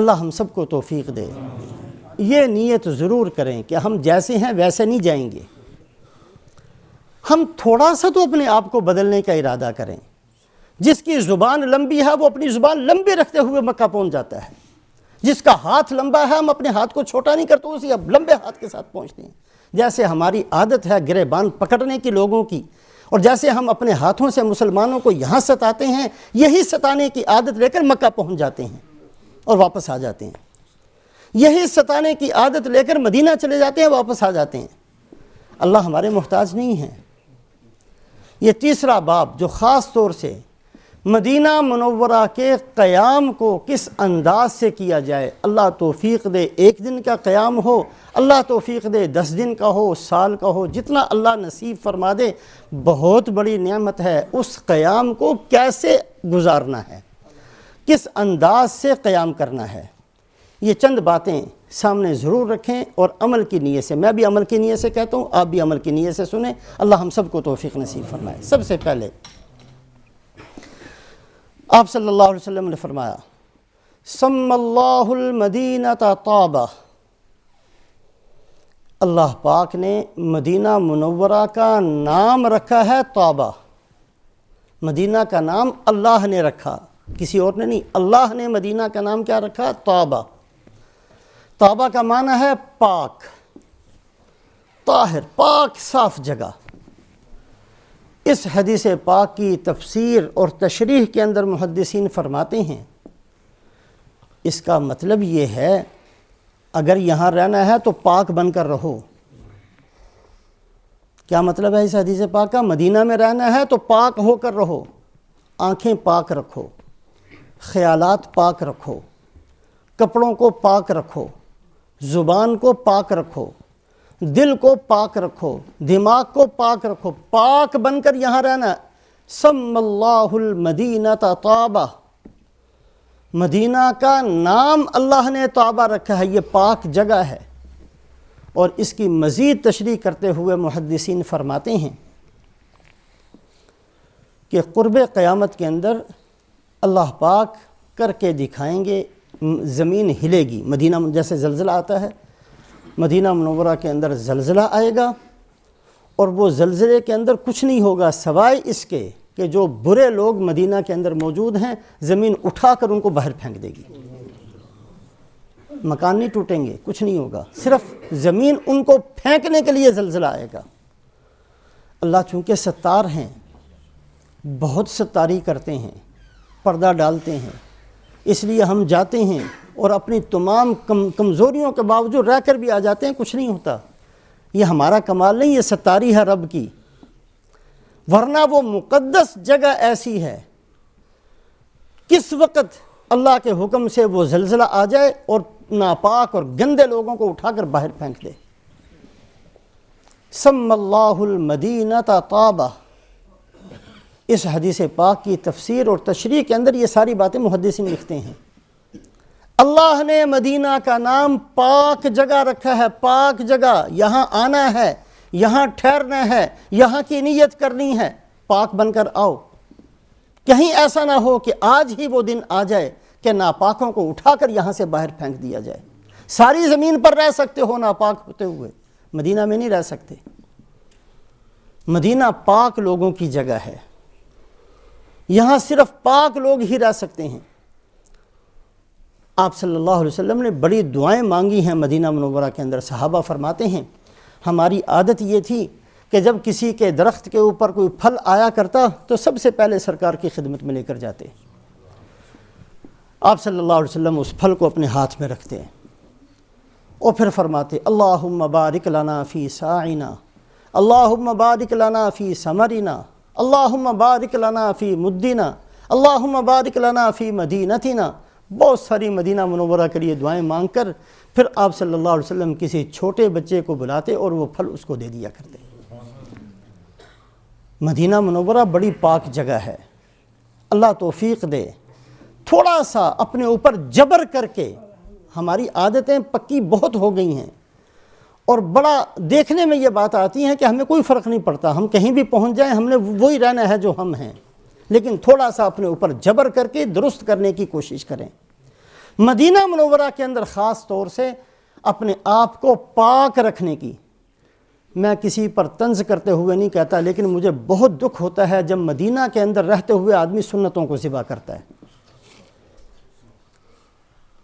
اللہ ہم سب کو توفیق دے۔ یہ نیت ضرور کریں کہ ہم جیسے ہیں ویسے نہیں جائیں گے، ہم تھوڑا سا تو اپنے آپ کو بدلنے کا ارادہ کریں۔ جس کی زبان لمبی ہے وہ اپنی زبان لمبی رکھتے ہوئے مکہ پہنچ جاتا ہے، جس کا ہاتھ لمبا ہے ہم اپنے ہاتھ کو چھوٹا نہیں کرتے، اسی اب لمبے ہاتھ کے ساتھ پہنچتے ہیں۔ جیسے ہماری عادت ہے گریبان پکڑنے کی لوگوں کی، اور جیسے ہم اپنے ہاتھوں سے مسلمانوں کو یہاں ستاتے ہیں، یہی ستانے کی عادت لے کر مکہ پہنچ جاتے ہیں اور واپس آ جاتے ہیں۔ یہی ستانے کی عادت لے کر مدینہ چلے جاتے ہیں، واپس آ جاتے ہیں۔ اللہ ہمارے محتاج نہیں ہیں۔ یہ تیسرا باب جو خاص طور سے مدینہ منورہ کے قیام کو کس انداز سے کیا جائے، اللہ توفیق دے 1 دن کا قیام ہو، اللہ توفیق دے 10 دن کا ہو، سال کا ہو، جتنا اللہ نصیب فرما دے، بہت بڑی نعمت ہے۔ اس قیام کو کیسے گزارنا ہے، کس انداز سے قیام کرنا ہے، یہ چند باتیں سامنے ضرور رکھیں اور عمل کی نیت سے، میں بھی عمل کی نیت سے کہتا ہوں، آپ بھی عمل کی نیت سے سنیں، اللہ ہم سب کو توفیق نصیب فرمائے۔ سب سے پہلے آپ صلی اللہ علیہ وسلم نے فرمایا سم اللہ المدینہ طابہ، اللہ پاک نے مدینہ منورہ کا نام رکھا ہے طابہ۔ مدینہ کا نام اللہ نے رکھا، کسی اور نے نہیں، اللہ نے مدینہ کا نام کیا رکھا؟ طابہ۔ طابہ کا معنی ہے پاک، طاہر، پاک صاف جگہ۔ اس حدیث پاک کی تفسیر اور تشریح کے اندر محدثین فرماتے ہیں اس کا مطلب یہ ہے اگر یہاں رہنا ہے تو پاک بن کر رہو۔ کیا مطلب ہے اس حدیث پاک کا؟ مدینہ میں رہنا ہے تو پاک ہو کر رہو، آنکھیں پاک رکھو، خیالات پاک رکھو، کپڑوں کو پاک رکھو، زبان کو پاک رکھو، دل کو پاک رکھو، دماغ کو پاک رکھو، پاک بن کر یہاں رہنا۔ سم اللہ المدینہ طابہ، مدینہ کا نام اللہ نے طابہ رکھا ہے، یہ پاک جگہ ہے۔ اور اس کی مزید تشریح کرتے ہوئے محدثین فرماتے ہیں کہ قرب قیامت کے اندر اللہ پاک کر کے دکھائیں گے، زمین ہلے گی، مدینہ جیسے زلزلہ آتا ہے، مدینہ منورہ کے اندر زلزلہ آئے گا، اور وہ زلزلے کے اندر کچھ نہیں ہوگا سوائے اس کے کہ جو برے لوگ مدینہ کے اندر موجود ہیں زمین اٹھا کر ان کو باہر پھینک دے گی۔ مکان نہیں ٹوٹیں گے، کچھ نہیں ہوگا، صرف زمین ان کو پھینکنے کے لیے زلزلہ آئے گا۔ اللہ چونکہ ستار ہیں، بہت ستاری کرتے ہیں، پردہ ڈالتے ہیں، اس لیے ہم جاتے ہیں اور اپنی تمام کمزوریوں کے باوجود رہ کر بھی آ جاتے ہیں، کچھ نہیں ہوتا۔ یہ ہمارا کمال نہیں، یہ ستاری ہے رب کی، ورنہ وہ مقدس جگہ ایسی ہے کس وقت اللہ کے حکم سے وہ زلزلہ آ جائے اور ناپاک اور گندے لوگوں کو اٹھا کر باہر پھینک دے۔ سم اللہ المدینہ طابہ، اس حدیث پاک کی تفسیر اور تشریح کے اندر یہ ساری باتیں محدثین لکھتے ہیں۔ اللہ نے مدینہ کا نام پاک جگہ رکھا ہے، پاک جگہ، یہاں آنا ہے، یہاں ٹھہرنا ہے، یہاں کی نیت کرنی ہے، پاک بن کر آؤ۔ کہیں ایسا نہ ہو کہ آج ہی وہ دن آ جائے کہ ناپاکوں کو اٹھا کر یہاں سے باہر پھینک دیا جائے۔ ساری زمین پر رہ سکتے ہو ناپاک ہوتے ہوئے، مدینہ میں نہیں رہ سکتے۔ مدینہ پاک لوگوں کی جگہ ہے، یہاں صرف پاک لوگ ہی رہ سکتے ہیں۔ آپ صلی اللہ علیہ وسلم نے بڑی دعائیں مانگی ہیں مدینہ منورہ کے اندر۔ صحابہ فرماتے ہیں ہماری عادت یہ تھی کہ جب کسی کے درخت کے اوپر کوئی پھل آیا کرتا تو سب سے پہلے سرکار کی خدمت میں لے کر جاتے۔ آپ صلی اللہ علیہ وسلم اس پھل کو اپنے ہاتھ میں رکھتے ہیں اور پھر فرماتے اللہم بارک لنا فی ساعنا، اللہم بارک لنا فی ثمرنا، اللہم بارک لنا فی مدنا، اللہم بارک لنا فی مدینتنا۔ بہت ساری مدینہ منورہ کے لیے دعائیں مانگ کر پھر آپ صلی اللہ علیہ وسلم کسی چھوٹے بچے کو بلاتے اور وہ پھل اس کو دے دیا کرتے۔ مدینہ منورہ بڑی پاک جگہ ہے، اللہ توفیق دے تھوڑا سا اپنے اوپر جبر کر کے، ہماری عادتیں پکی بہت ہو گئی ہیں اور بڑا دیکھنے میں یہ بات آتی ہے کہ ہمیں کوئی فرق نہیں پڑتا، ہم کہیں بھی پہنچ جائیں ہم نے وہی رہنا ہے جو ہم ہیں، لیکن تھوڑا سا اپنے اوپر جبر کر کے درست کرنے کی کوشش کریں۔ مدینہ منورہ کے اندر خاص طور سے اپنے آپ کو پاک رکھنے کی، میں کسی پر طنز کرتے ہوئے نہیں کہتا، لیکن مجھے بہت دکھ ہوتا ہے جب مدینہ کے اندر رہتے ہوئے آدمی سنتوں کو ذبح کرتا ہے۔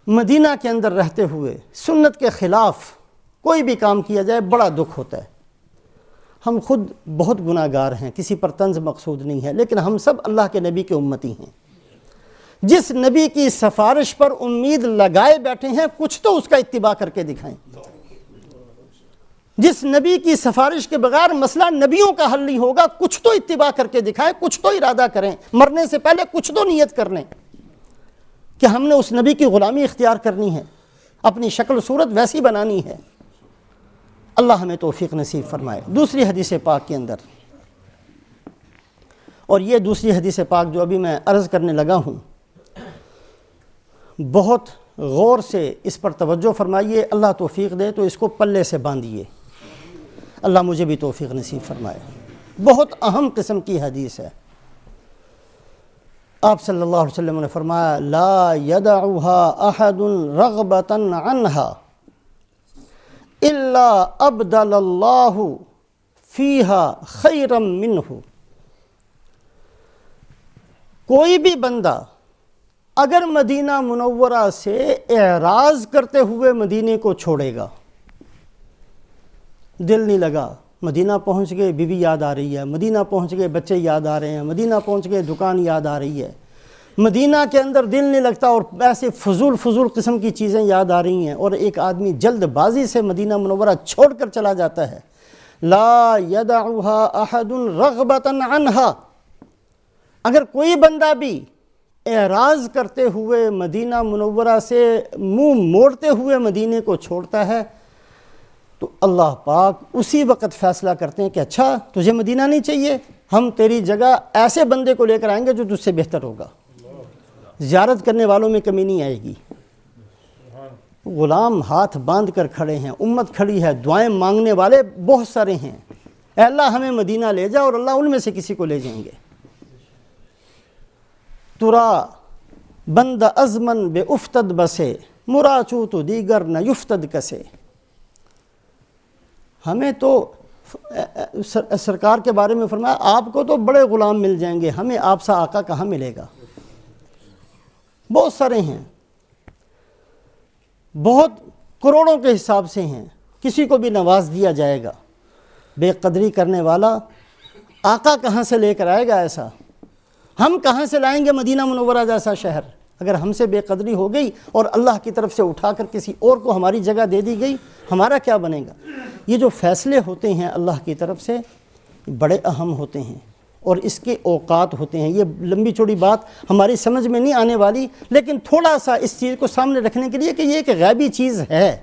مدینہ کے اندر رہتے ہوئے سنت کے خلاف کوئی بھی کام کیا جائے بڑا دکھ ہوتا ہے۔ ہم خود بہت گناہ گار ہیں، کسی پر طنز مقصود نہیں ہے، لیکن ہم سب اللہ کے نبی کے امتی ہیں۔ جس نبی کی سفارش پر امید لگائے بیٹھے ہیں، کچھ تو اس کا اتباع کر کے دکھائیں۔ جس نبی کی سفارش کے بغیر مسئلہ نبیوں کا حل نہیں ہوگا، کچھ تو اتباع کر کے دکھائیں، کچھ تو ارادہ کریں، مرنے سے پہلے کچھ تو نیت کر لیں کہ ہم نے اس نبی کی غلامی اختیار کرنی ہے، اپنی شکل صورت ویسی بنانی ہے۔ اللہ ہمیں توفیق نصیب فرمائے۔ دوسری حدیث پاک کے اندر، اور یہ دوسری حدیث پاک جو ابھی میں عرض کرنے لگا ہوں، بہت غور سے اس پر توجہ فرمائیے، اللہ توفیق دے تو اس کو پلے سے باندھیے، اللہ مجھے بھی توفیق نصیب فرمائے۔ بہت اہم قسم کی حدیث ہے۔ آپ صلی اللہ علیہ وسلم نے فرمایا لا يدعها احد رغبۃ عنها الا ابدل اللہ فیها خیرا منہ۔ کوئی بھی بندہ اگر مدینہ منورہ سے اعراض کرتے ہوئے مدینے کو چھوڑے گا، دل نہیں لگا، مدینہ پہنچ گئے بیوی یاد آ رہی ہے، مدینہ پہنچ گئے بچے یاد آ رہے ہیں، مدینہ پہنچ گئے دکان یاد آ رہی ہے، مدینہ کے اندر دل نہیں لگتا اور ایسے فضول قسم کی چیزیں یاد آ رہی ہیں، اور ایک آدمی جلد بازی سے مدینہ منورہ چھوڑ کر چلا جاتا ہے۔ لا يدعها احد رغبۃ عنها، اگر کوئی بندہ بھی اعراض کرتے ہوئے مدینہ منورہ سے منہ موڑتے ہوئے مدینے کو چھوڑتا ہے، تو اللہ پاک اسی وقت فیصلہ کرتے ہیں کہ اچھا تجھے مدینہ نہیں چاہیے، ہم تیری جگہ ایسے بندے کو لے کر آئیں گے جو تجھ سے بہتر ہوگا، زیارت کرنے والوں میں کمی نہیں آئے گی۔ غلام ہاتھ باندھ کر کھڑے ہیں، امت کھڑی ہے، دعائیں مانگنے والے بہت سارے ہیں، اے اللہ ہمیں مدینہ لے جا، اور اللہ ان میں سے کسی کو لے جائیں گے۔ ترا بند ازمن بے افتد بسے مراچو تو دیگر نہ یفتد کسے۔ ہمیں تو سرکار کے بارے میں فرمایا آپ کو تو بڑے غلام مل جائیں گے، ہمیں آپ سا آقا کہاں ملے گا۔ بہت سارے ہیں، بہت کروڑوں کے حساب سے ہیں، کسی کو بھی نواز دیا جائے گا۔ بے قدری کرنے والا آقا کہاں سے لے کر آئے گا ایسا؟ ہم کہاں سے لائیں گے مدینہ منورہ جیسا شہر؟ اگر ہم سے بے قدری ہو گئی اور اللہ کی طرف سے اٹھا کر کسی اور کو ہماری جگہ دے دی گئی، ہمارا کیا بنے گا؟ یہ جو فیصلے ہوتے ہیں اللہ کی طرف سے بڑے اہم ہوتے ہیں، اور اس کے اوقات ہوتے ہیں۔ یہ لمبی چوڑی بات ہماری سمجھ میں نہیں آنے والی، لیکن تھوڑا سا اس چیز کو سامنے رکھنے کے لیے کہ یہ ایک غیبی چیز ہے۔